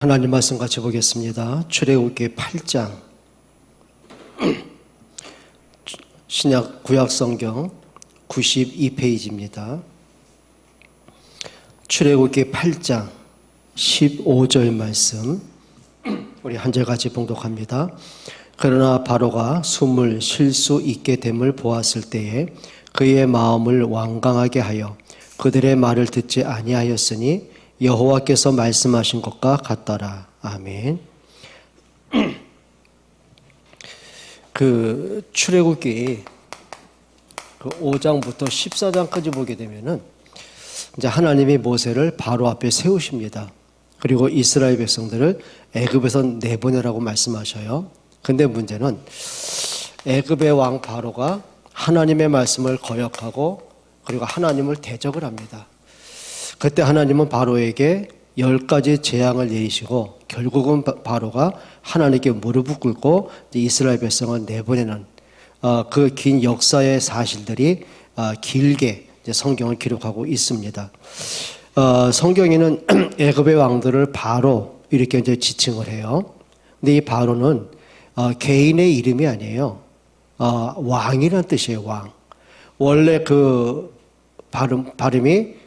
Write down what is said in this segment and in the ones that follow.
하나님 말씀 같이 보겠습니다. 출애굽기 8장 신약 구약 성경 92페이지입니다. 출애굽기 8장 15절 말씀 우리 한 절 같이 봉독합니다. 그러나 바로가 숨을 쉴 수 있게 됨을 보았을 때에 그의 마음을 완강하게 하여 그들의 말을 듣지 아니하였으니 여호와께서 말씀하신 것과 같더라. 아멘. 출애굽기 5장부터 14장까지 보게 되면은 이제 하나님이 모세를 바로 앞에 세우십니다. 그리고 이스라엘 백성들을 애굽에서 내보내라고 말씀하셔요. 근데 문제는 애굽의 왕 바로가 하나님의 말씀을 거역하고 그리고 하나님을 대적을 합니다. 그때 하나님은 바로에게 10가지 재앙을 내리시고 결국은 바로가 하나님께 무릎을 꿇고 이스라엘 백성을 내보내는 그 긴 역사의 사실들이 길게 성경을 기록하고 있습니다. 성경에는 애굽의 왕들을 바로 이렇게 이제 지칭을 해요. 근데 이 바로는 개인의 이름이 아니에요. 왕이라는 뜻이에요. 왕. 원래 그 발음이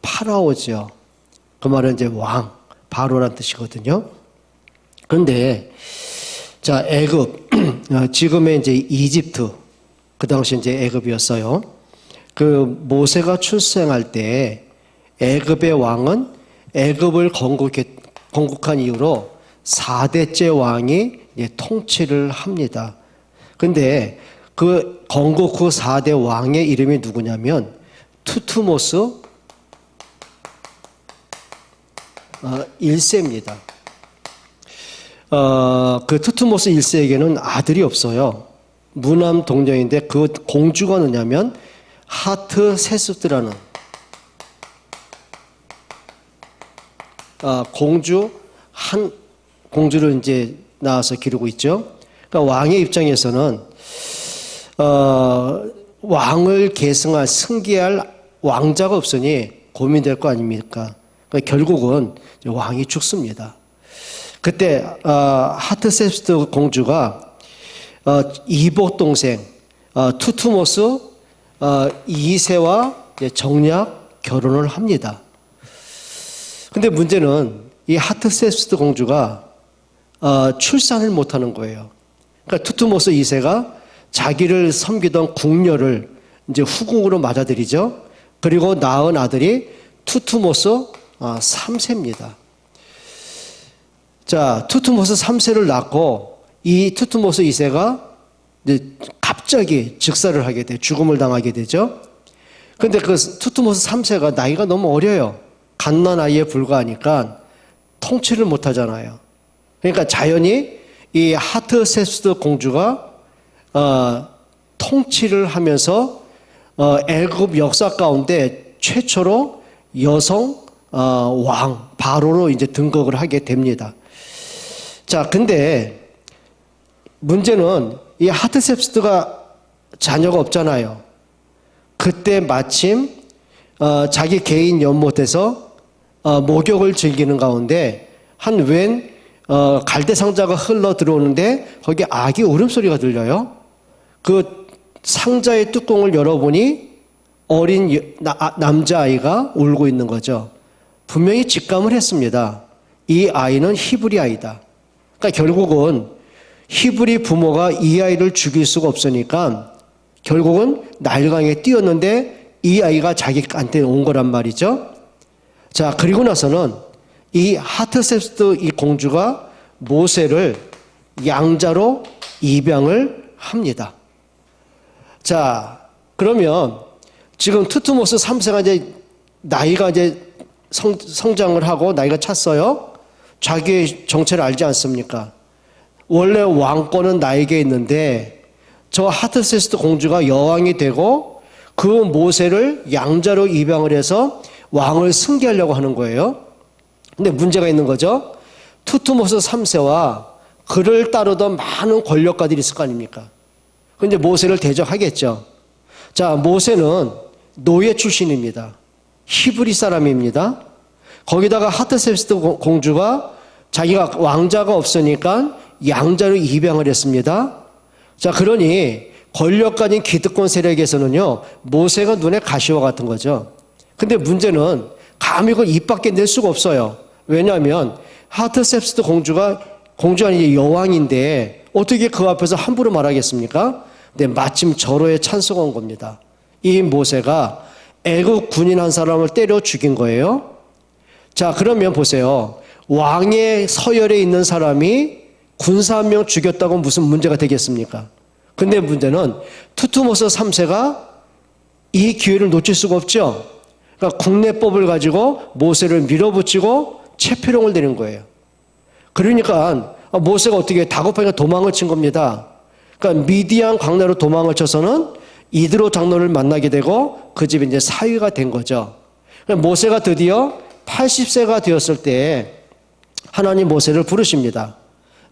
파라오죠. 그 말은 이제 왕, 바로란 뜻이거든요. 그런데, 자, 애굽, 지금의 이제 이집트, 그 당시 이제 애굽이었어요. 그 모세가 출생할 때 애굽의 왕은 애굽을 건국한 이후로 4대째 왕이 통치를 합니다. 근데 그 건국 후 4대 왕의 이름이 누구냐면 투투모스 1세입니다. 그 투투모스 1세에게는 아들이 없어요. 무남 동녀인데 그 공주가 누구냐면 하트세스트라는 공주를 이제 낳아서 기르고 있죠. 그러니까 왕의 입장에서는 왕을 계승할 승계할 왕자가 없으니 고민될 거 아닙니까? 그러니까 결국은 왕이 죽습니다. 그때 하트세스트 공주가 이복 동생 투투모스 2세와 정략 결혼을 합니다. 근데 문제는 이 하트세스트 공주가 출산을 못하는 거예요. 그러니까 투투모스 2세가 자기를 섬기던 궁녀를 이제 후궁으로 맞아들이죠. 그리고 낳은 아들이 투투모스 3세입니다. 자, 투투모스 3세를 낳고 이 투투모스 2세가 이제 갑자기 즉사를 하게 돼 죽음을 당하게 되죠. 근데 그 투투모스 3세가 나이가 너무 어려요. 갓난아이에 불과하니까 통치를 못 하잖아요. 그러니까 자연히 이 하트세스트 공주가 통치를 하면서 애굽 역사 가운데 최초로 여성 왕 바로로 이제 등극을 하게 됩니다. 자, 근데 문제는 이 하트세스트가 자녀가 없잖아요. 그때 마침 자기 개인 연못에서 목욕을 즐기는 가운데 한 웬 갈대 상자가 흘러 들어오는데 거기에 아기 울음소리가 들려요. 그 상자의 뚜껑을 열어보니 어린 남자아이가 울고 있는 거죠. 분명히 직감을 했습니다. 이 아이는 히브리 아이다. 그러니까 결국은 히브리 부모가 이 아이를 죽일 수가 없으니까 결국은 나일강에 뛰었는데 이 아이가 자기한테 온 거란 말이죠. 자, 그리고 나서는 이 하트세스트 이 공주가 모세를 양자로 입양을 합니다. 자, 그러면 지금 투투모스 3세가 이제 나이가 이제 성장을 하고 나이가 찼어요. 자기의 정체를 알지 않습니까? 원래 왕권은 나에게 있는데 저 하트세스트 공주가 여왕이 되고 그 모세를 양자로 입양을 해서 왕을 승계하려고 하는 거예요. 근데 문제가 있는 거죠. 투투모스 3세와 그를 따르던 많은 권력가들이 있을 거 아닙니까? 근데 모세를 대적하겠죠. 자, 모세는 노예 출신입니다. 히브리 사람입니다. 거기다가 하트셉스트 공주가 자기가 왕자가 없으니까 양자로 입양을 했습니다. 자, 그러니 권력 가진 기득권 세력에서는요, 모세가 눈에 가시와 같은 거죠. 근데 문제는 감히 그걸 입 밖에 낼 수가 없어요. 왜냐하면 하트셉스트 공주가 아니라 여왕인데 어떻게 그 앞에서 함부로 말하겠습니까? 근데 마침 절호의 찬스가 온 겁니다. 이 모세가 애국 군인 한 사람을 때려 죽인 거예요. 자, 그러면 보세요. 왕의 서열에 있는 사람이 군사 한 명 죽였다고 무슨 문제가 되겠습니까? 근데 문제는 투투모스 3세가 이 기회를 놓칠 수가 없죠. 그러니까 국내법을 가지고 모세를 밀어붙이고 체포령을 내린 거예요. 그러니까 모세가 어떻게 다급하니까 도망을 친 겁니다. 그러니까 미디안 광야로 도망을 쳐서는 이드로 장로를 만나게 되고 그 집에 이제 사위가 된 거죠. 그러니까 모세가 드디어 80세가 되었을 때 하나님 모세를 부르십니다.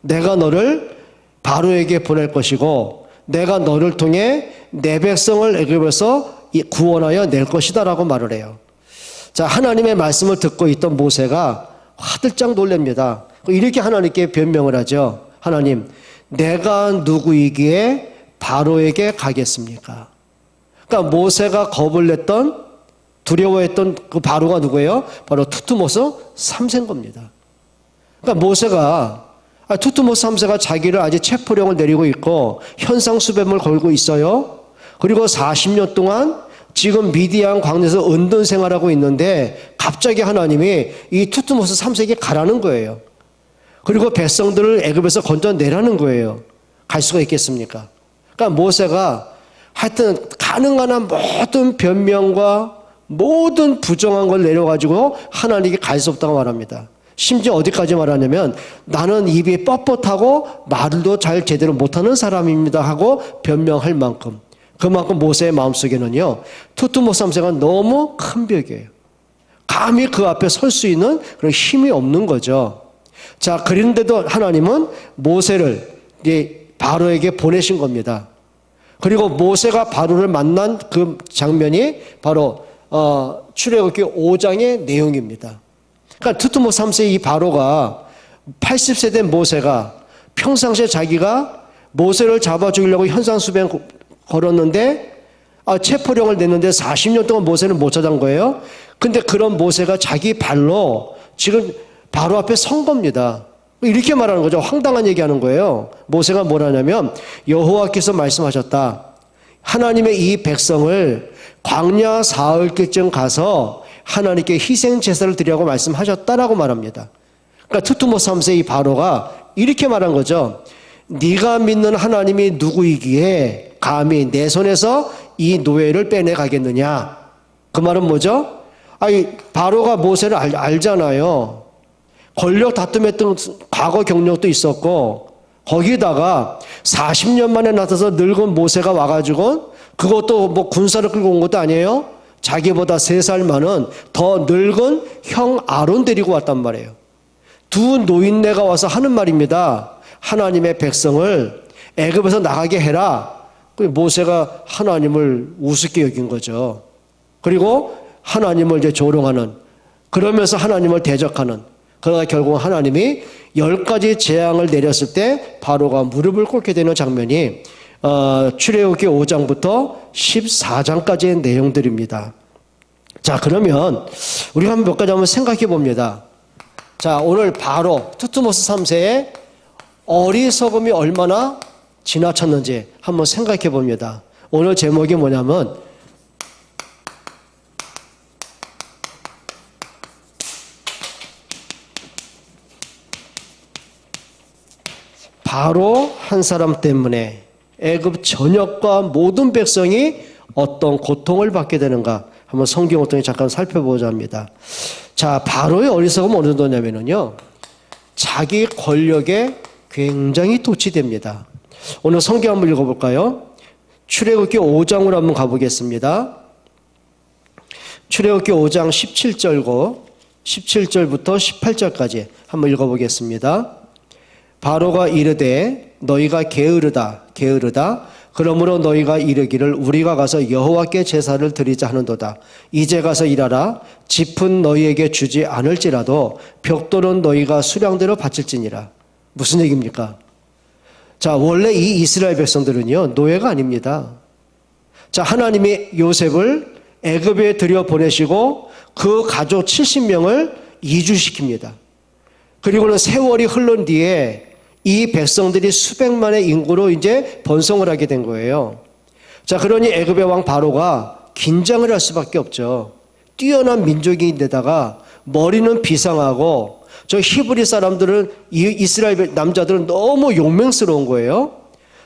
내가 너를 바로에게 보낼 것이고 내가 너를 통해 내 백성을 애굽에서 구원하여 낼 것이다 라고 말을 해요. 자, 하나님의 말씀을 듣고 있던 모세가 화들짝 놀랍니다. 이렇게 하나님께 변명을 하죠. 하나님, 내가 누구이기에 바로에게 가겠습니까? 그러니까 모세가 겁을 냈던, 두려워했던 그 바로가 누구예요? 바로 투투모스 3세인 겁니다. 그러니까 모세가, 투투모스 3세가 자기를 아직 체포령을 내리고 있고 현상수배물 걸고 있어요. 그리고 40년 동안 지금 미디안 광야에서 은둔 생활하고 있는데 갑자기 하나님이 이 투투모스 3세에게 가라는 거예요. 그리고 백성들을 애굽에서 건져내라는 거예요. 갈 수가 있겠습니까? 그러니까 모세가 하여튼 가능한 한 모든 변명과 모든 부정한 걸 내려가지고 하나님께 갈 수 없다고 말합니다. 심지어 어디까지 말하냐면 나는 입이 뻣뻣하고 말도 잘 제대로 못하는 사람입니다 하고 변명할 만큼, 그만큼 모세의 마음속에는요, 투투모스 3세가 너무 큰 벽이에요. 감히 그 앞에 설 수 있는 그런 힘이 없는 거죠. 자, 그런데도 하나님은 모세를 이제 바로에게 보내신 겁니다. 그리고 모세가 바로를 만난 그 장면이 바로 출애굽기 5장의 내용입니다. 그러니까 투투모스 3세 이 바로가 80세 된 모세가 평상시에 자기가 모세를 잡아 죽이려고 현상수배 걸었는데 체포령을 냈는데 40년 동안 모세는 못 찾은 거예요. 근데 그런 모세가 자기 발로 지금 바로 앞에 선 겁니다. 이렇게 말하는 거죠. 황당한 얘기하는 거예요. 모세가 뭘 하냐면 여호와께서 말씀하셨다. 하나님의 이 백성을 광야 사흘길쯤 가서 하나님께 희생 제사를 드리라고 말씀하셨다라고 말합니다. 그러니까 투투모스 3세 이 바로가 이렇게 말한 거죠. 네가 믿는 하나님이 누구이기에 감히 내 손에서 이 노예를 빼내 가겠느냐. 그 말은 뭐죠? 바로가 모세를 알잖아요. 권력 다툼했던 과거 경력도 있었고 거기다가 40년 만에 나타서 늙은 모세가 와가지고 그것도 뭐 군사를 끌고 온 것도 아니에요. 자기보다 3살 많은 더 늙은 형 아론 데리고 왔단 말이에요. 두 노인네가 와서 하는 말입니다. 하나님의 백성을 애굽에서 나가게 해라. 모세가 하나님을 우습게 여긴 거죠. 그리고 하나님을 이제 조롱하는, 그러면서 하나님을 대적하는, 그러다 결국 하나님이 10가지 재앙을 내렸을 때 바로가 무릎을 꿇게 되는 장면이 출애굽기 5장부터 14장까지의 내용들입니다. 자, 그러면 우리가 몇 가지 한번 생각해 봅니다. 자, 오늘 바로 투투모스 3세의 어리석음이 얼마나 지나쳤는지 한번 생각해 봅니다. 오늘 제목이 뭐냐면 바로 한 사람 때문에 애굽 전역과 모든 백성이 어떤 고통을 받게 되는가 한번 성경을 통해 잠깐 살펴보자 합니다. 자, 바로의 어리석음은 어느 정도냐면요, 자기 권력에 굉장히 도취됩니다. 오늘 성경 한번 읽어볼까요? 출애굽기 5장으로 한번 가보겠습니다. 출애굽기 5장 17절부터 18절까지 한번 읽어보겠습니다. 바로가 이르되 너희가 게으르다 그러므로 너희가 이르기를 우리가 가서 여호와께 제사를 드리자 하는도다. 이제 가서 일하라. 짚은 너희에게 주지 않을지라도 벽돌은 너희가 수량대로 바칠지니라. 무슨 얘기입니까? 자, 원래 이 이스라엘 백성들은요, 노예가 아닙니다. 자, 하나님이 요셉을 애굽에 들여보내시고 그 가족 70명을 이주시킵니다. 그리고는 세월이 흐른 뒤에 이 백성들이 수백만의 인구로 이제 번성을 하게 된 거예요. 자, 그러니 애굽의 왕 바로가 긴장을 할 수밖에 없죠. 뛰어난 민족인데다가 머리는 비상하고 저 히브리 사람들은 이스라엘 남자들은 너무 용맹스러운 거예요.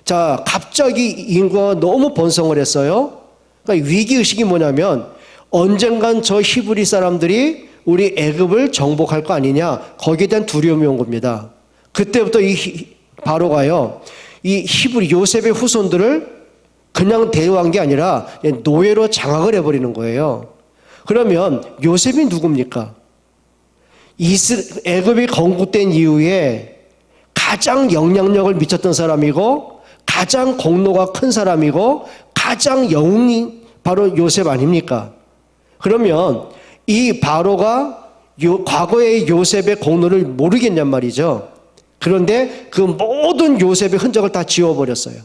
자, 갑자기 인구가 너무 번성을 했어요. 그러니까 위기의식이 뭐냐면 언젠간 저 히브리 사람들이 우리 애굽을 정복할 거 아니냐, 거기에 대한 두려움이 온 겁니다. 그때부터 이 바로가요, 이 히브리 요셉의 후손들을 그냥 대우한 게 아니라 노예로 장악을 해버리는 거예요. 그러면 요셉이 누굽니까? 애굽이 건국된 이후에 가장 영향력을 미쳤던 사람이고 가장 공로가 큰 사람이고 가장 영웅이 바로 요셉 아닙니까? 그러면 이 바로가 과거의 요셉의 공로를 모르겠냔 말이죠. 그런데 그 모든 요셉의 흔적을 다 지워버렸어요.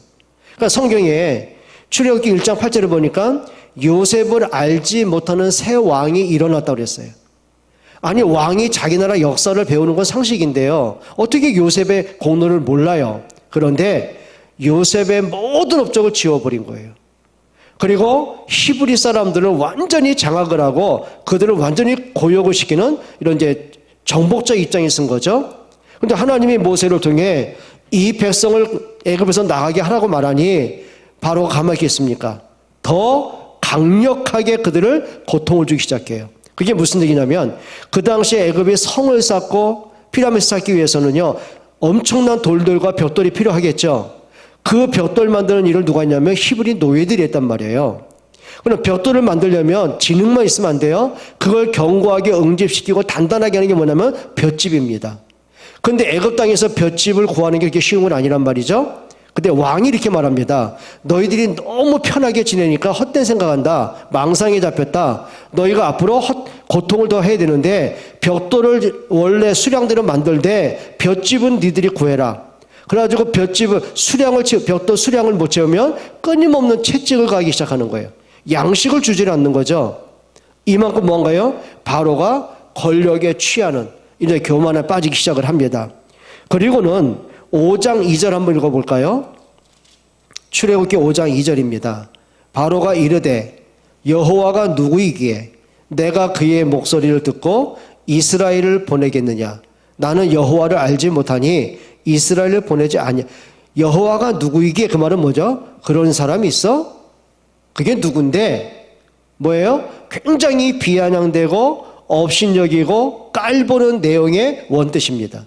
그러니까 성경에 출애굽기 1장 8절을 보니까 요셉을 알지 못하는 새 왕이 일어났다고 그랬어요. 아니, 왕이 자기 나라 역사를 배우는 건 상식인데요, 어떻게 요셉의 공로를 몰라요? 그런데 요셉의 모든 업적을 지워버린 거예요. 그리고 히브리 사람들을 완전히 장악을 하고 그들을 완전히 고역을 시키는 이런 이제 정복자 입장에 쓴 거죠. 그런데 하나님이 모세를 통해 이 백성을 애굽에서 나가게 하라고 말하니 바로가 가만히 있겠습니까? 더 강력하게 그들을 고통을 주기 시작해요. 그게 무슨 얘기냐면 그 당시에 애굽이 성을 쌓고 피라미드 쌓기 위해서는요, 엄청난 돌들과 벽돌이 필요하겠죠. 그 벽돌 만드는 일을 누가 했냐면 히브리 노예들이 했단 말이에요. 그럼 벽돌을 만들려면 지능만 있으면 안 돼요. 그걸 견고하게 응집시키고 단단하게 하는 게 뭐냐면 볏짚입니다. 근데 애굽 땅에서 볏짚을 구하는 게 그렇게 쉬운 건 아니란 말이죠. 근데 왕이 이렇게 말합니다. 너희들이 너무 편하게 지내니까 헛된 생각한다. 망상에 잡혔다. 너희가 앞으로 고통을 더 해야 되는데 벽돌을 원래 수량대로 만들되 볏짚은 니들이 구해라. 그래가지고 벽돌 수량을 못 채우면 끊임없는 채찍을 가기 시작하는 거예요. 양식을 주지 않는 거죠. 이만큼 뭔가요? 바로가 권력에 취하는 이제 교만에 빠지기 시작을 합니다. 그리고는 5장 2절 한번 읽어볼까요? 출애굽기 5장 2절입니다. 바로가 이르되 여호와가 누구이기에 내가 그의 목소리를 듣고 이스라엘을 보내겠느냐? 나는 여호와를 알지 못하니 이스라엘을 보내지 아니야. 여호와가 누구이기에, 그 말은 뭐죠? 그런 사람이 있어? 그게 누군데? 뭐예요? 굉장히 비아냥되고 업신여기고 깔보는 내용의 원뜻입니다.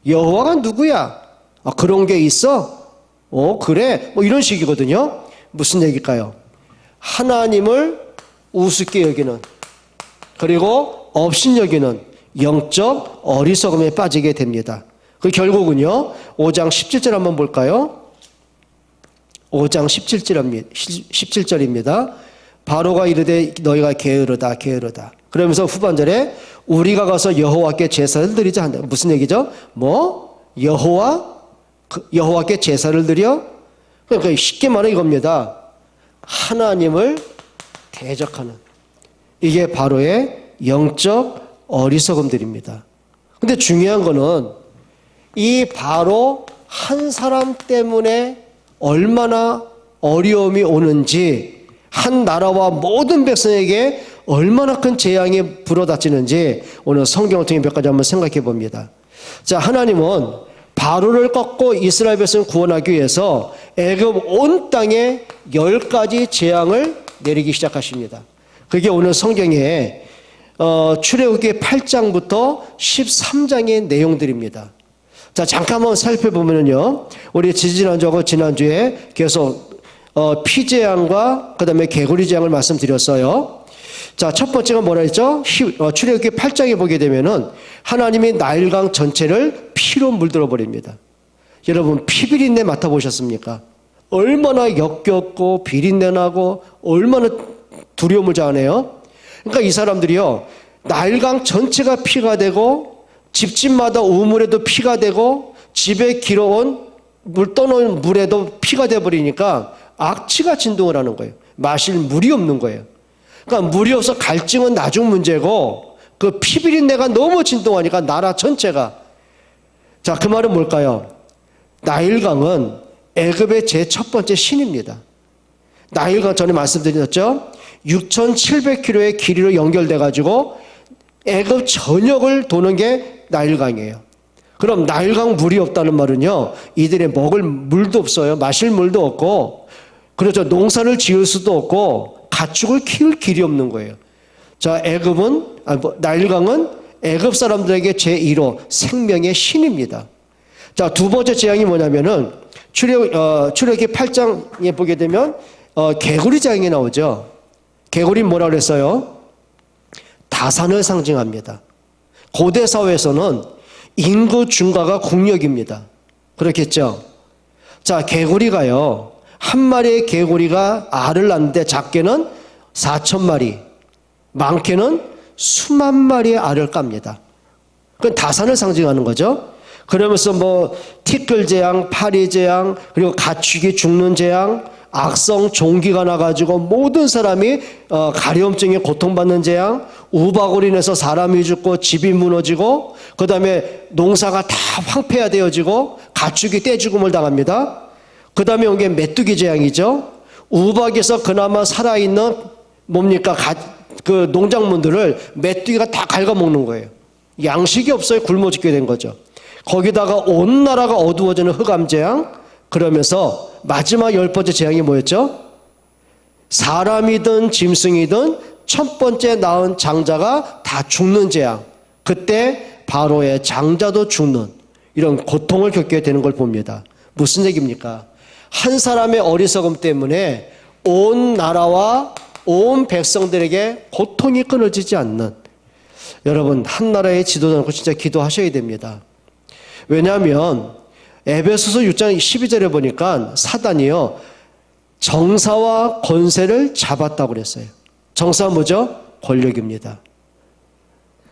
여호와가 누구야? 아, 그런 게 있어? 그래? 뭐 이런 식이거든요. 무슨 얘기일까요? 하나님을 우습게 여기는, 그리고 업신여기는 영적 어리석음에 빠지게 됩니다. 그 결국은요, 5장 17절 한번 볼까요? 5장 17절입니다. 바로가 이르되 너희가 게으르다 게으르다. 그러면서 후반절에 우리가 가서 여호와께 제사를 드리자 한다. 무슨 얘기죠? 여호와께 제사를 드려? 그러니까 쉽게 말해 이겁니다. 하나님을 대적하는, 이게 바로의 영적 어리석음들입니다. 근데 중요한 거는 이 바로 한 사람 때문에 얼마나 어려움이 오는지, 한 나라와 모든 백성에게 얼마나 큰 재앙이 불어닥치는지 오늘 성경을 통해 몇 가지 한번 생각해 봅니다. 자, 하나님은 바로를 꺾고 이스라엘 백성을 구원하기 위해서 애굽 온 땅에 10가지 재앙을 내리기 시작하십니다. 그게 오늘 성경에 출애굽기 8장부터 13장의 내용들입니다. 자, 잠깐 한번 살펴보면요, 우리 지지난주하고 지난주에 계속 피재앙과 그 다음에 개구리 재앙을 말씀드렸어요. 자, 첫 번째가 뭐라 했죠? 출애굽기 8장에 보게 되면은 하나님이 나일강 전체를 피로 물들어 버립니다. 여러분, 피비린내 맡아보셨습니까? 얼마나 역겹고 비린내나고 얼마나 두려움을 자아내요. 그러니까 이 사람들이요, 나일강 전체가 피가 되고 집집마다 우물에도 피가 되고 집에 길어온 물 떠놓은 물에도 피가 돼버리니까 악취가 진동을 하는 거예요. 마실 물이 없는 거예요. 그러니까 물이 없어 갈증은 나중 문제고 그 피비린내가 너무 진동하니까 나라 전체가. 자, 그 말은 뭘까요? 나일강은 애굽의 제 첫 번째 신입니다. 나일강 전에 말씀드렸죠? 6,700km의 길이로 연결돼 가지고 애굽 전역을 도는 게 나일강이에요. 그럼 나일강 물이 없다는 말은요, 이들의 먹을 물도 없어요. 마실 물도 없고, 그렇죠. 농사를 지을 수도 없고 가축을 키울 길이 없는 거예요. 자, 나일강은 애굽 사람들에게 제1호 생명의 신입니다. 자, 두 번째 재앙이 뭐냐면은 출애굽기 8장에 보게 되면 개구리 재앙이 나오죠. 개구리는 뭐라 그랬어요? 다산을 상징합니다. 고대 사회에서는 인구 증가가 국력입니다. 그렇겠죠? 자, 개구리가요, 한 마리의 개구리가 알을 낳는데 작게는 4,000마리, 많게는 수만 마리의 알을 깝니다. 그건 다산을 상징하는 거죠. 그러면서 티끌 재앙, 파리 재앙, 그리고 가축이 죽는 재앙, 악성 종기가 나가지고 모든 사람이 가려움증에 고통받는 재앙, 우박으로 인해서 사람이 죽고 집이 무너지고, 그 다음에 농사가 다 황폐화되어지고 가축이 떼죽음을 당합니다. 그 다음에 온 게 메뚜기 재앙이죠. 우박에서 그나마 살아있는 그 농작물들을 메뚜기가 다 갉아먹는 거예요. 양식이 없어요. 굶어 죽게 된 거죠. 거기다가 온 나라가 어두워지는 흑암 재앙. 그러면서 마지막 10번째 재앙이 뭐였죠? 사람이든 짐승이든 첫 번째 낳은 장자가 다 죽는 재앙. 그때 바로의 장자도 죽는 이런 고통을 겪게 되는 걸 봅니다. 무슨 얘기입니까? 한 사람의 어리석음 때문에 온 나라와 온 백성들에게 고통이 끊어지지 않는, 여러분, 한 나라의 지도자 놓고 진짜 기도하셔야 됩니다. 왜냐하면 에베소서 6장 12절에 보니까 사단이요, 정사와 권세를 잡았다고 그랬어요. 정사는 뭐죠? 권력입니다.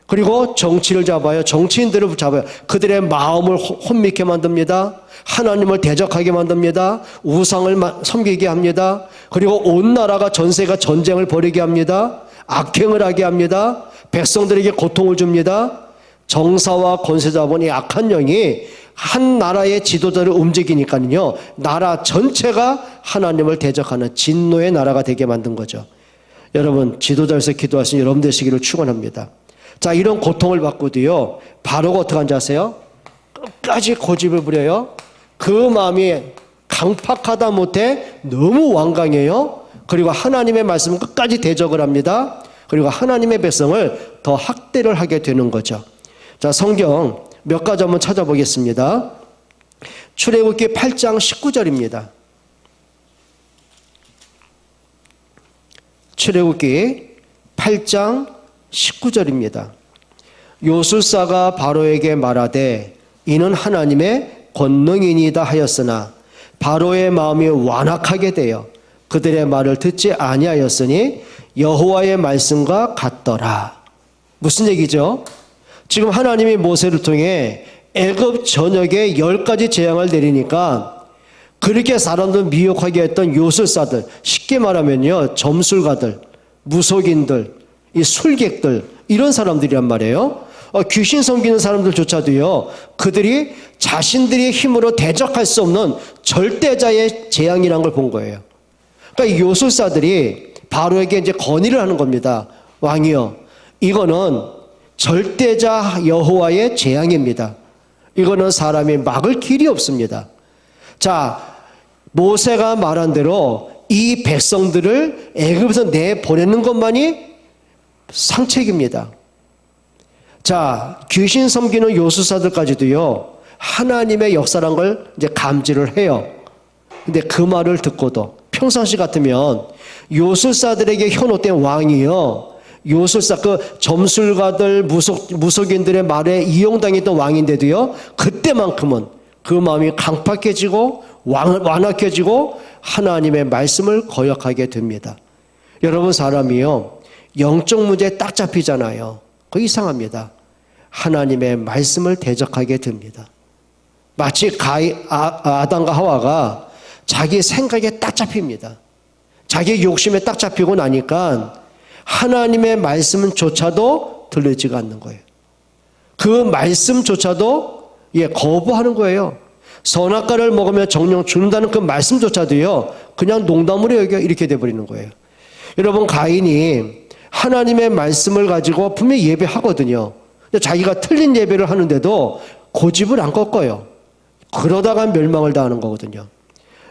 그리고 정치를 잡아요. 정치인들을 잡아요. 그들의 마음을 혼미케 만듭니다. 하나님을 대적하게 만듭니다. 우상을 섬기게 합니다. 그리고 온 나라가 전세가 전쟁을 벌이게 합니다. 악행을 하게 합니다. 백성들에게 고통을 줍니다. 정사와 권세 잡은 이 악한 영이 한 나라의 지도자를 움직이니까요, 나라 전체가 하나님을 대적하는 진노의 나라가 되게 만든 거죠. 여러분, 지도자에서 기도하신 여러분 되시기를 축원합니다. 자, 이런 고통을 받고도요, 바로가 어떻게 한지 아세요? 끝까지 고집을 부려요. 그 마음이 강팍하다 못해 너무 완강해요. 그리고 하나님의 말씀을 끝까지 대적을 합니다. 그리고 하나님의 백성을 더 학대를 하게 되는 거죠. 자, 성경 몇 가지 한번 찾아보겠습니다. 출애굽기 8장 19절입니다. 출애굽기 8장 19절입니다. 요술사가 바로에게 말하되 이는 하나님의 권능이니이다 하였으나 바로의 마음이 완악하게 되어 그들의 말을 듣지 아니하였으니 여호와의 말씀과 같더라. 무슨 얘기죠? 지금 하나님이 모세를 통해 애굽 전역에 10가지 재앙을 내리니까 그렇게 사람들 미혹하게 했던 요술사들, 쉽게 말하면요, 점술가들, 무속인들, 이 술객들, 이런 사람들이란 말이에요. 귀신 섬기는 사람들조차도요, 그들이 자신들의 힘으로 대적할 수 없는 절대자의 재앙이라는 걸 본 거예요. 그러니까 이 요술사들이 바로에게 이제 건의를 하는 겁니다. 왕이여, 이거는 절대자 여호와의 재앙입니다. 이거는 사람이 막을 길이 없습니다. 자, 모세가 말한 대로 이 백성들을 애굽에서 내보내는 것만이 상책입니다. 자, 귀신 섬기는 요술사들까지도요, 하나님의 역사란 걸 이제 감지를 해요. 근데 그 말을 듣고도 평상시 같으면 요술사들에게 현혹된 왕이요, 요술사, 그 점술가들, 무속인들의 말에 이용당했던 왕인데도요, 그때만큼은 그 마음이 강팍해지고 완악해지고 하나님의 말씀을 거역하게 됩니다. 여러분, 사람이요, 영적 문제에 딱 잡히잖아요. 그거 이상합니다. 하나님의 말씀을 대적하게 됩니다. 마치 아담과 하와가 자기 생각에 딱 잡힙니다. 자기 욕심에 딱 잡히고 나니까 하나님의 말씀조차도 들리지가 않는 거예요. 그 말씀조차도 거부하는 거예요. 선악과를 먹으면 정령 죽는다는 그 말씀조차도요, 그냥 농담으로 여겨 이렇게 돼버리는 거예요. 여러분, 가인이 하나님의 말씀을 가지고 분명히 예배하거든요. 자기가 틀린 예배를 하는데도 고집을 안 꺾어요. 그러다가 멸망을 당하는 거거든요.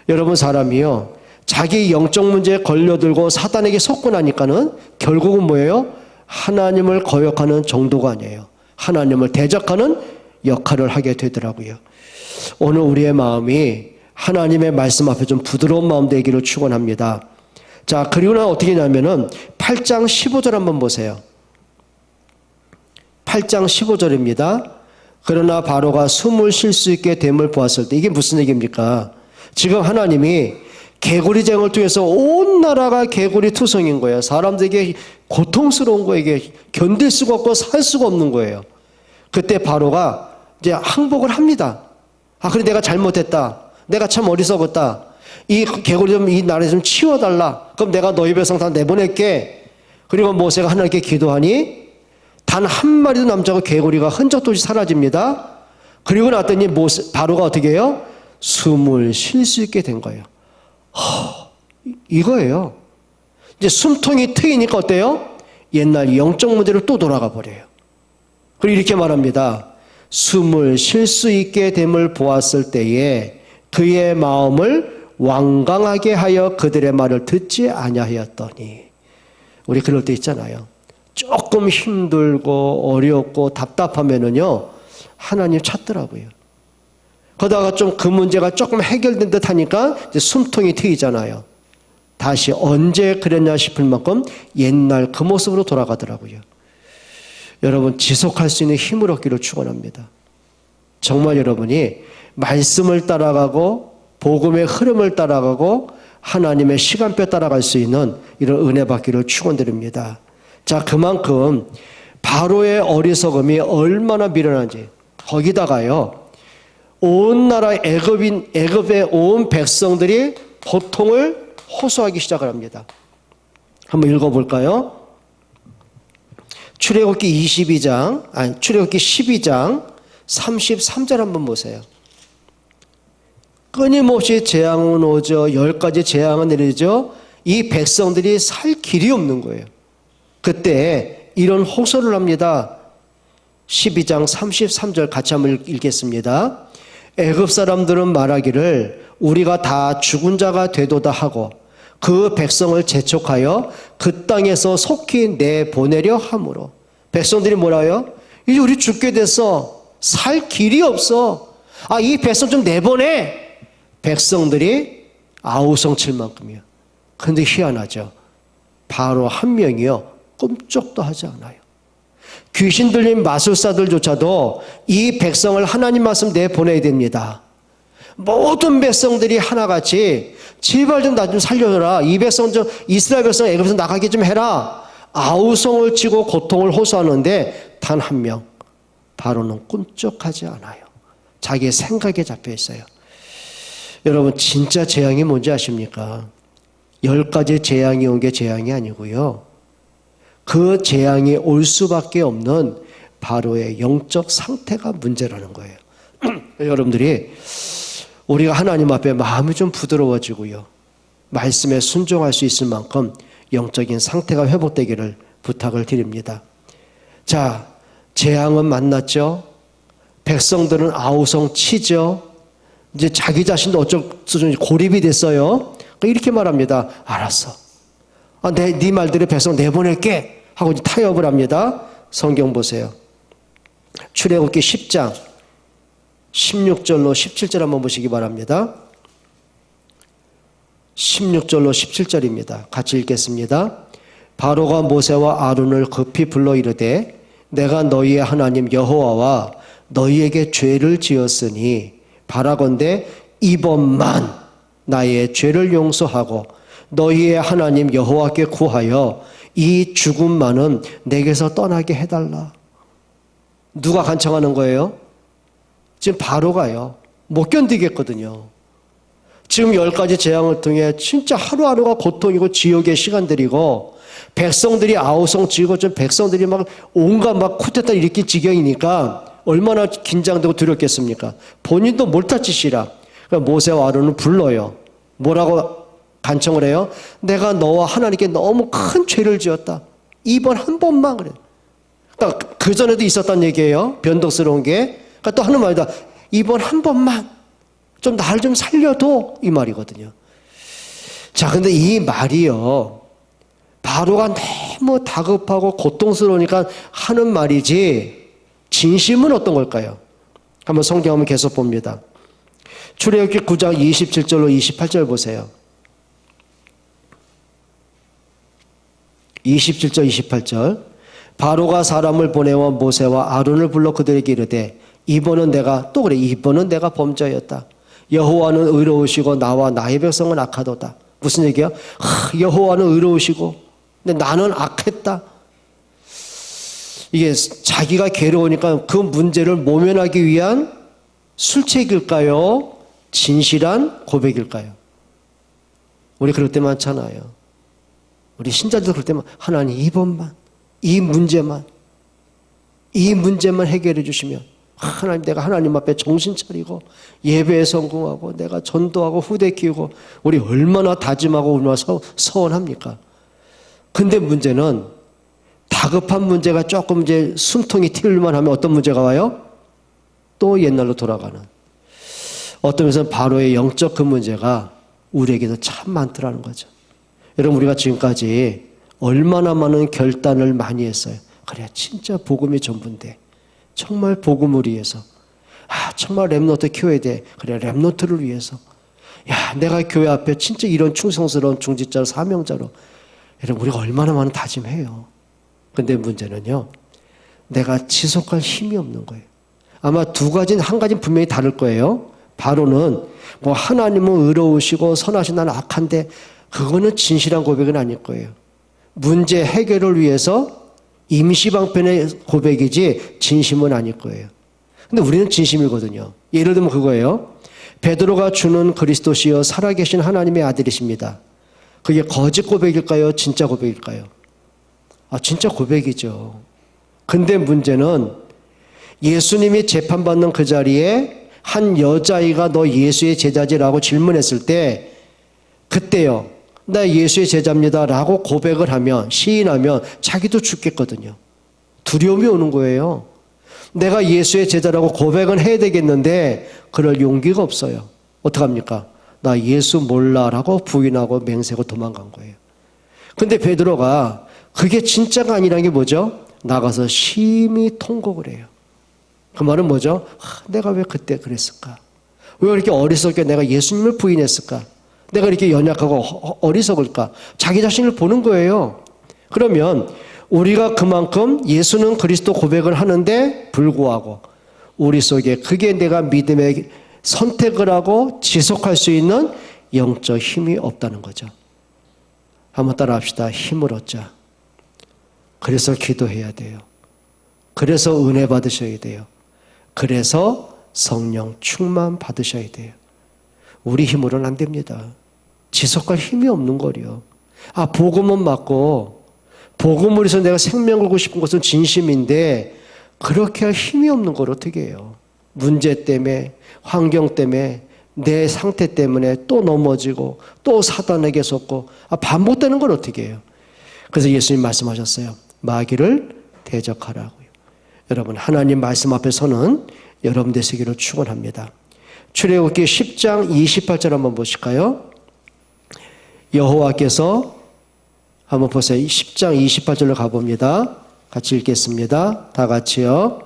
여러분, 사람이요, 자기 영적 문제에 걸려들고 사단에게 속고 나니까는 결국은 뭐예요? 하나님을 거역하는 정도가 아니에요. 하나님을 대적하는 역할을 하게 되더라고요. 오늘 우리의 마음이 하나님의 말씀 앞에 좀 부드러운 마음 되기를 축원합니다. 자, 그리고 난 어떻게 하냐면은 8장 15절 한번 보세요. 8장 15절입니다. 그러나 바로가 숨을 쉴 수 있게 됨을 보았을 때, 이게 무슨 얘기입니까? 지금 하나님이 개구리쟁을 통해서 온 나라가 개구리투성인 거예요. 사람들에게 고통스러운 거예요. 이게 견딜 수가 없고 살 수가 없는 거예요. 그때 바로가 이제 항복을 합니다. 그래, 내가 잘못했다. 내가 참 어리석었다. 이 개구리 좀 이 나라에 좀 치워달라. 그럼 내가 너희 백성 다 내보낼게. 그리고 모세가 하나님께 기도하니 단 한 마리도 남지 않고 개구리가 흔적도 없이 사라집니다. 그리고 났더니 바로가 어떻게 해요? 숨을 쉴 수 있게 된 거예요. 이거예요. 이제 숨통이 트이니까 어때요? 옛날 영적 문제로 또 돌아가 버려요. 그리고 이렇게 말합니다. 숨을 쉴 수 있게 됨을 보았을 때에 그의 마음을 완강하게 하여 그들의 말을 듣지 아니하였더니. 우리 그럴 때 있잖아요. 조금 힘들고 어렵고 답답하면은요, 하나님 찾더라고요. 그러다가 좀 그 문제가 조금 해결된 듯 하니까 이제 숨통이 트이잖아요. 다시 언제 그랬냐 싶을 만큼 옛날 그 모습으로 돌아가더라고요. 여러분, 지속할 수 있는 힘을 얻기를 축원합니다. 정말 여러분이 말씀을 따라가고 복음의 흐름을 따라가고 하나님의 시간표 따라갈 수 있는 이런 은혜 받기를 축원드립니다. 자, 그만큼 바로의 어리석음이 얼마나 미련한지, 거기다가요, 온 나라 애굽의 온 백성들이 고통을 호소하기 시작을 합니다. 한번 읽어볼까요? 출애굽기 12장 33절 한번 보세요. 끊임없이 재앙은 오죠. 10가지 재앙은 내리죠. 이 백성들이 살 길이 없는 거예요. 그때 이런 호소를 합니다. 12장 33절 같이 한번 읽겠습니다. 애굽 사람들은 말하기를 우리가 다 죽은 자가 되도다 하고 그 백성을 재촉하여 그 땅에서 속히 내보내려 함으로. 백성들이 뭐라요? 이제 우리 죽게 됐어. 살 길이 없어. 이 백성 좀 내보내. 백성들이 아우성칠 만큼이요. 그런데 희한하죠. 바로 한 명이요, 꿈쩍도 하지 않아요. 귀신 들린 마술사들조차도 이 백성을 하나님 말씀 내보내야 됩니다. 모든 백성들이 하나같이 제발 좀 나 좀 살려줘라. 이 백성 좀, 이스라엘 백성 애굽에서 나가게 좀 해라. 아우성을 치고 고통을 호소하는데 단 한 명, 바로는 꿈쩍하지 않아요. 자기의 생각에 잡혀 있어요. 여러분, 진짜 재앙이 뭔지 아십니까? 10가지 재앙이 온 게 재앙이 아니고요, 그 재앙이 올 수밖에 없는 바로의 영적 상태가 문제라는 거예요. 여러분들이 우리가 하나님 앞에 마음이 좀 부드러워지고요, 말씀에 순종할 수 있을 만큼 영적인 상태가 회복되기를 부탁을 드립니다. 자, 재앙은 만났죠. 백성들은 아우성 치죠. 이제 자기 자신도 어쩔 수 없이 고립이 됐어요. 이렇게 말합니다. 알았어. 네 말들의 백성 내보낼게 하고 타협을 합니다. 성경 보세요. 출애굽기 10장 16절로 17절 한번 보시기 바랍니다. 16절로 17절입니다. 같이 읽겠습니다. 바로가 모세와 아론을 급히 불러 이르되 내가 너희의 하나님 여호와와 너희에게 죄를 지었으니 바라건대 이번만 나의 죄를 용서하고 너희의 하나님 여호와께 구하여 이 죽음만은 내게서 떠나게 해달라. 누가 간청하는 거예요? 지금 바로가요. 못 견디겠거든요. 지금 10가지 재앙을 통해 진짜 하루하루가 고통이고 지옥의 시간들이고 백성들이 아우성치고 좀 백성들이 막 온갖 막 쿠데타 일으킬 지경이니까 얼마나 긴장되고 두렵겠습니까? 본인도 몰타치시라. 그러니까 모세와 아론을 불러요. 뭐라고 간청을 해요? 내가 너와 하나님께 너무 큰 죄를 지었다. 이번 한 번만 그래. 그러니까 그 전에도 있었단 얘기예요. 변덕스러운 게. 그러니까 또 하는 말이다. 이번 한 번만 좀 날 좀 살려도 이 말이거든요. 자, 근데 이 말이요. 바로가 너무 다급하고 고통스러우니까 하는 말이지 진심은 어떤 걸까요? 한번 성경 한번 계속 봅니다. 출애굽기 9장 27절로 28절 보세요. 27절 28절 바로가 사람을 보내어 모세와 아론을 불러 그들에게 이르되 이번은 내가 또 그래 이번은 내가 범죄였다. 여호와는 의로우시고 나와 나의 백성은 악하도다. 무슨 얘기야? 여호와는 의로우시고 근데 나는 악했다. 이게 자기가 괴로우니까 그 문제를 모면하기 위한 술책일까요? 진실한 고백일까요? 우리 그럴 때 많잖아요. 우리 신자들도 그럴 때만 하나님 이번만 이 문제만 해결해 주시면 하나님 내가 하나님 앞에 정신 차리고 예배에 성공하고 내가 전도하고 후대 키우고 우리 얼마나 다짐하고 얼마나 서원합니까? 근데 문제는 다급한 문제가 조금 이제 숨통이 튈만 하면 어떤 문제가 와요? 또 옛날로 돌아가는. 어떤 면에서는 바로의 영적 그 문제가 우리에게도 참 많더라는 거죠. 여러분 우리가 지금까지 얼마나 많은 결단을 많이 했어요. 그래 진짜 복음이 전부인데 정말 복음을 위해서 정말 렘노트 키워야 돼. 그래 렘노트를 위해서 내가 교회 앞에 진짜 이런 충성스러운 중직자로 사명자로 여러분 우리가 얼마나 많은 다짐해요. 근데 문제는요 내가 지속할 힘이 없는 거예요. 아마 한 가지는 분명히 다를 거예요. 바로는 뭐 하나님은 의로우시고 선하신 나는 악한데 그거는 진실한 고백은 아닐 거예요. 문제 해결을 위해서 임시방편의 고백이지 진심은 아닐 거예요. 근데 우리는 진심이거든요. 예를 들면 그거예요. 베드로가 주는 그리스도시여 살아계신 하나님의 아들이십니다. 그게 거짓 고백일까요? 진짜 고백일까요? 진짜 고백이죠. 근데 문제는 예수님이 재판받는 그 자리에 한 여자아이가 너 예수의 제자지라고 질문했을 때 그때요. 나 예수의 제자입니다 라고 고백을 하면 시인하면 자기도 죽겠거든요. 두려움이 오는 거예요. 내가 예수의 제자라고 고백은 해야 되겠는데 그럴 용기가 없어요. 어떡합니까? 나 예수 몰라 라고 부인하고 맹세고 도망간 거예요. 근데 베드로가 그게 진짜가 아니라는 게 뭐죠? 나가서 심히 통곡을 해요. 그 말은 뭐죠? 내가 왜 그때 그랬을까? 왜 이렇게 어리석게 내가 예수님을 부인했을까? 내가 이렇게 연약하고 어리석을까? 자기 자신을 보는 거예요. 그러면 우리가 그만큼 예수는 그리스도 고백을 하는데 불구하고 우리 속에 그게 내가 믿음의 선택을 하고 지속할 수 있는 영적 힘이 없다는 거죠. 한번 따라 합시다. 힘을 얻자. 그래서 기도해야 돼요. 그래서 은혜 받으셔야 돼요. 그래서 성령 충만 받으셔야 돼요. 우리 힘으로는 안 됩니다. 지속할 힘이 없는 거요. 복음은 맞고 복음을 위해서 내가 생명 걸고 싶은 것은 진심인데 그렇게 할 힘이 없는 걸 어떻게 해요? 문제 때문에 환경 때문에 내 상태 때문에 또 넘어지고 또 사단에게 속고 반복되는 걸 어떻게 해요? 그래서 예수님 말씀하셨어요. 마귀를 대적하라고요. 여러분 하나님 말씀 앞에 서는 여러분 되시기를 축원합니다. 출애굽기 10장 28절 한번 보실까요? 여호와께서 한번 보세요. 10장 28절로 가봅니다. 같이 읽겠습니다. 다 같이요.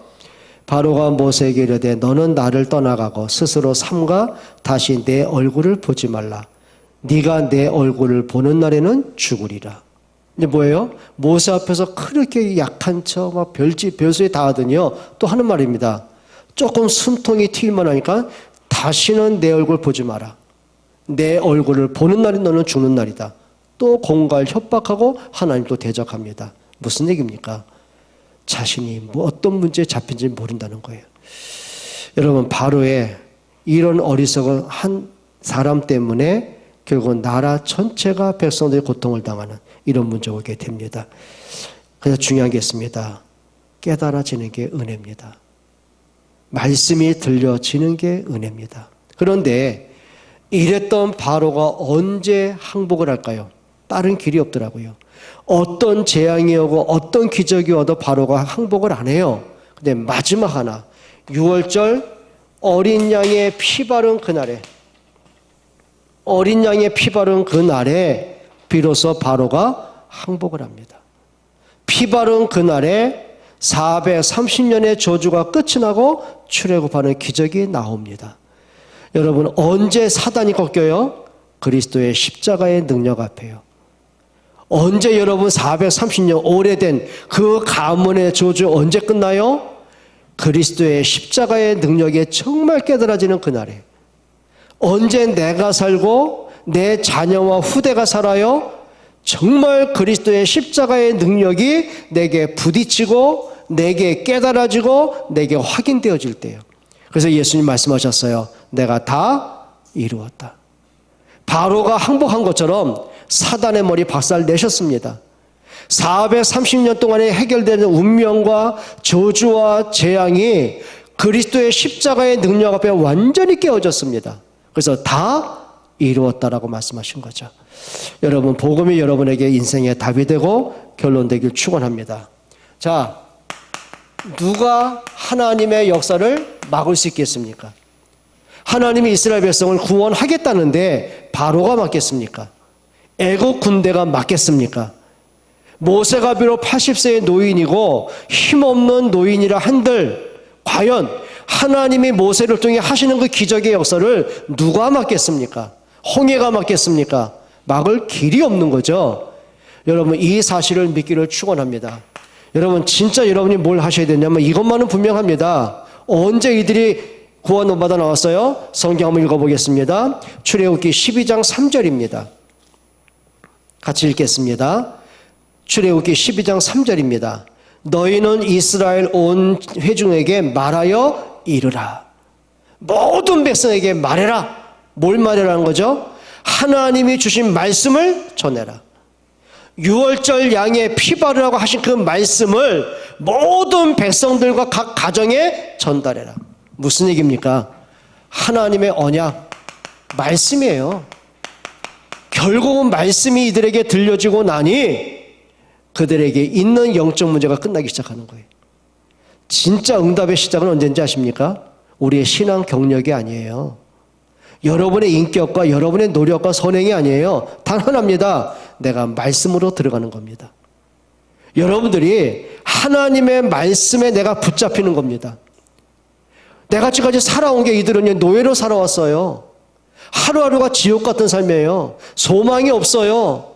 바로가 모세에게 이르되 너는 나를 떠나가고 스스로 삼가 다시 내 얼굴을 보지 말라. 네가 내 얼굴을 보는 날에는 죽으리라. 이제 뭐예요? 모세 앞에서 그렇게 약한 척 막 별소리 다 하더니요. 또 하는 말입니다. 조금 숨통이 튈만 하니까 다시는 내 얼굴 보지 마라. 내 얼굴을 보는 날이 너는 죽는 날이다. 또 공갈 협박하고 하나님도 대적합니다. 무슨 얘기입니까? 자신이 뭐 어떤 문제에 잡힌지 모른다는 거예요. 여러분, 바로의 이런 어리석은 한 사람 때문에 결국 나라 전체가 백성들의 고통을 당하는 이런 문제가 오게 됩니다. 그래서 중요한 게 있습니다. 깨달아지는 게 은혜입니다. 말씀이 들려지는 게 은혜입니다. 그런데 이랬던 바로가 언제 항복을 할까요? 다른 길이 없더라고요. 어떤 재앙이 오고 어떤 기적이 와도 바로가 항복을 안 해요. 근데 마지막 하나, 6월절 어린 양의 피 바른 그날에, 어린 양의 피 바른 그날에 비로소 바로가 항복을 합니다. 피 바른 그날에 430년의 저주가 끝이 나고 출애굽하는 기적이 나옵니다. 여러분, 언제 사단이 꺾여요? 그리스도의 십자가의 능력 앞에요. 언제 여러분 430년 오래된 그 가문의 저주 언제 끝나요? 그리스도의 십자가의 능력에 정말 깨달아지는 그날에. 언제 내가 살고 내 자녀와 후대가 살아요? 정말 그리스도의 십자가의 능력이 내게 부딪히고 내게 깨달아지고 내게 확인되어질 때요. 그래서 예수님 말씀하셨어요. 내가 다 이루었다. 바로가 항복한 것처럼 사단의 머리 박살 내셨습니다. 430년 동안에 해결되는 운명과 저주와 재앙이 그리스도의 십자가의 능력 앞에 완전히 깨어졌습니다. 그래서 다 이루었다라고 말씀하신 거죠. 여러분, 복음이 여러분에게 인생의 답이 되고 결론되길 축원합니다. 자, 누가 하나님의 역사를 막을 수 있겠습니까? 하나님이 이스라엘 백성을 구원하겠다는데 바로가 막겠습니까? 애국 군대가 막겠습니까? 모세가 비록 80세의 노인이고 힘없는 노인이라 한들 과연 하나님이 모세를 통해 하시는 그 기적의 역사를 누가 막겠습니까? 홍해가 막겠습니까? 막을 길이 없는 거죠. 여러분, 이 사실을 믿기를 축원합니다. 여러분, 진짜 여러분이 뭘 하셔야 되냐면 이것만은 분명합니다. 언제 이들이 구원 받아 나왔어요? 성경 한번 읽어보겠습니다. 출애굽기 12장 3절입니다. 같이 읽겠습니다. 출애굽기 12장 3절입니다. 너희는 이스라엘 온 회중에게 말하여 이르라. 모든 백성에게 말해라. 뭘 말해라는 거죠? 하나님이 주신 말씀을 전해라. 6월절 양의 피 바르라고 하신 그 말씀을 모든 백성들과 각 가정에 전달해라. 무슨 얘기입니까? 하나님의 언약, 말씀이에요. 결국은 말씀이 이들에게 들려지고 나니 그들에게 있는 영적 문제가 끝나기 시작하는 거예요. 진짜 응답의 시작은 언제인지 아십니까? 우리의 신앙 경력이 아니에요. 여러분의 인격과 여러분의 노력과 선행이 아니에요. 단 하나입니다. 내가 말씀으로 들어가는 겁니다. 여러분들이 하나님의 말씀에 내가 붙잡히는 겁니다. 내가 지금까지 살아온 게 이들은 노예로 살아왔어요. 하루하루가 지옥 같은 삶이에요. 소망이 없어요.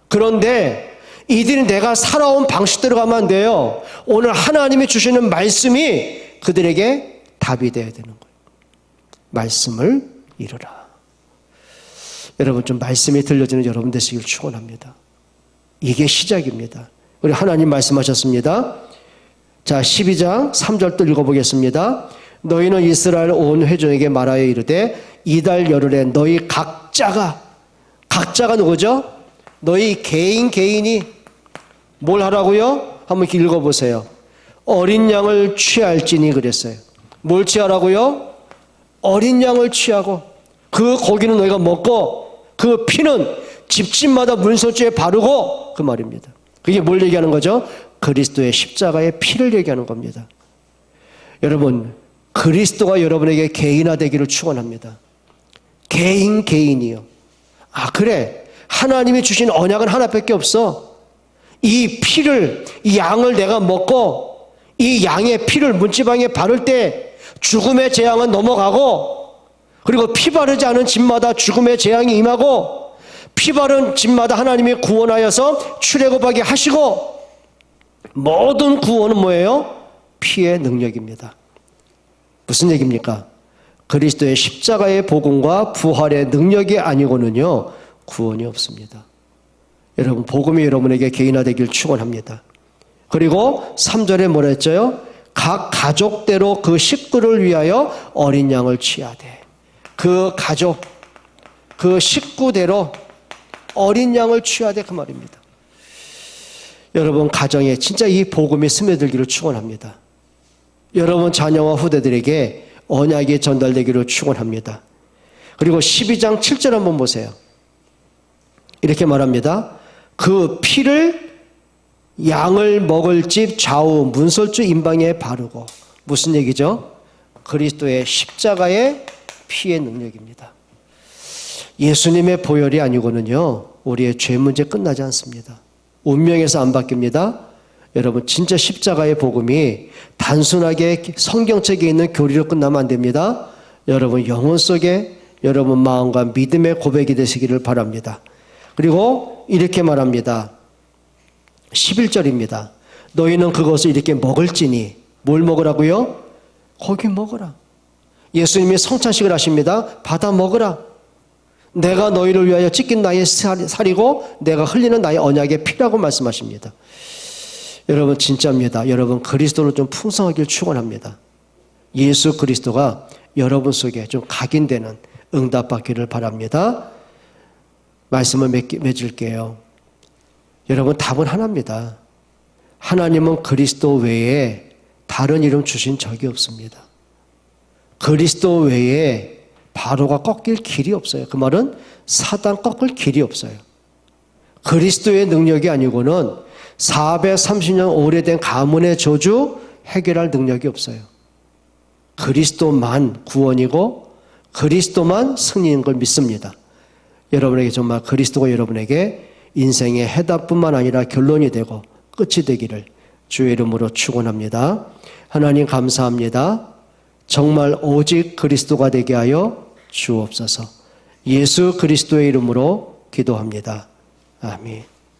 그런데 이들이 내가 살아온 방식대로 가면 안 돼요. 오늘 하나님이 주시는 말씀이 그들에게 답이 되어야 되는 거예요. 말씀을 이루라. 여러분, 좀 말씀이 들려지는 여러분 되시길 축원합니다. 이게 시작입니다. 우리 하나님 말씀하셨습니다. 자, 12장 3절도 읽어보겠습니다. 너희는 이스라엘 온 회중에게 말하여 이르되 이달 열흘에 너희 각자가 누구죠? 너희 개인이 뭘 하라고요? 한번 읽어보세요. 어린 양을 취할지니 그랬어요. 뭘 취하라고요? 어린 양을 취하고 그 고기는 너희가 먹고 그 피는 집집마다 문설주에 바르고, 그 말입니다. 그게 뭘 얘기하는 거죠? 그리스도의 십자가의 피를 얘기하는 겁니다. 여러분, 그리스도가 여러분에게 개인화되기를 축원합니다. 개인이요. 아, 그래, 하나님이 주신 언약은 하나밖에 없어. 이 피를, 이 양을 내가 먹고 이 양의 피를 문지방에 바를 때 죽음의 재앙은 넘어가고, 그리고 피 바르지 않은 집마다 죽음의 재앙이 임하고, 피 바른 집마다 하나님이 구원하여서 출애굽하게 하시고, 모든 구원은 뭐예요? 피의 능력입니다. 무슨 얘기입니까? 그리스도의 십자가의 복음과 부활의 능력이 아니고는요, 구원이 없습니다. 여러분, 복음이 여러분에게 개인화되길 축원합니다. 그리고 3절에 뭐라 했죠? 각 가족대로 그 식구를 위하여 어린 양을 취하되. 그 가족, 그 식구대로 어린 양을 취하되, 그 말입니다. 여러분 가정에 진짜 이 복음이 스며들기를 축원합니다. 여러분 자녀와 후대들에게 언약이 전달되기를 축원합니다. 그리고 12장 7절 한번 보세요. 이렇게 말합니다. 그 피를 양을 먹을 집 좌우 문설주 임방에 바르고. 무슨 얘기죠? 그리스도의 십자가의 피의 능력입니다. 예수님의 보혈이 아니고는요, 우리의 죄 문제 끝나지 않습니다. 운명에서 안 바뀝니다. 여러분 진짜 십자가의 복음이 단순하게 성경책에 있는 교리로 끝나면 안 됩니다. 여러분 영혼 속에 여러분 마음과 믿음의 고백이 되시기를 바랍니다. 그리고 이렇게 말합니다. 11절입니다. 너희는 그것을 이렇게 먹을지니. 뭘 먹으라고요? 고기 먹으라. 예수님이 성찬식을 하십니다. 받아 먹으라. 내가 너희를 위하여 찢긴 나의 살이고 내가 흘리는 나의 언약의 피라고 말씀하십니다. 여러분 진짜입니다. 여러분 그리스도를 좀 풍성하길 축원합니다. 예수 그리스도가 여러분 속에 좀 각인되는 응답받기를 바랍니다. 말씀을 맺을게요. 여러분 답은 하나입니다. 하나님은 그리스도 외에 다른 이름 주신 적이 없습니다. 그리스도 외에 바로가 꺾일 길이 없어요. 그 말은 사단 꺾을 길이 없어요. 그리스도의 능력이 아니고는 430년 오래된 가문의 저주 해결할 능력이 없어요. 그리스도만 구원이고 그리스도만 승리인 걸 믿습니다. 여러분에게 정말 그리스도가 여러분에게 인생의 해답뿐만 아니라 결론이 되고 끝이 되기를 주의 이름으로 축원합니다. 하나님 감사합니다. 정말 오직 그리스도가 되게 하여 주옵소서. 예수 그리스도의 이름으로 기도합니다. 아멘.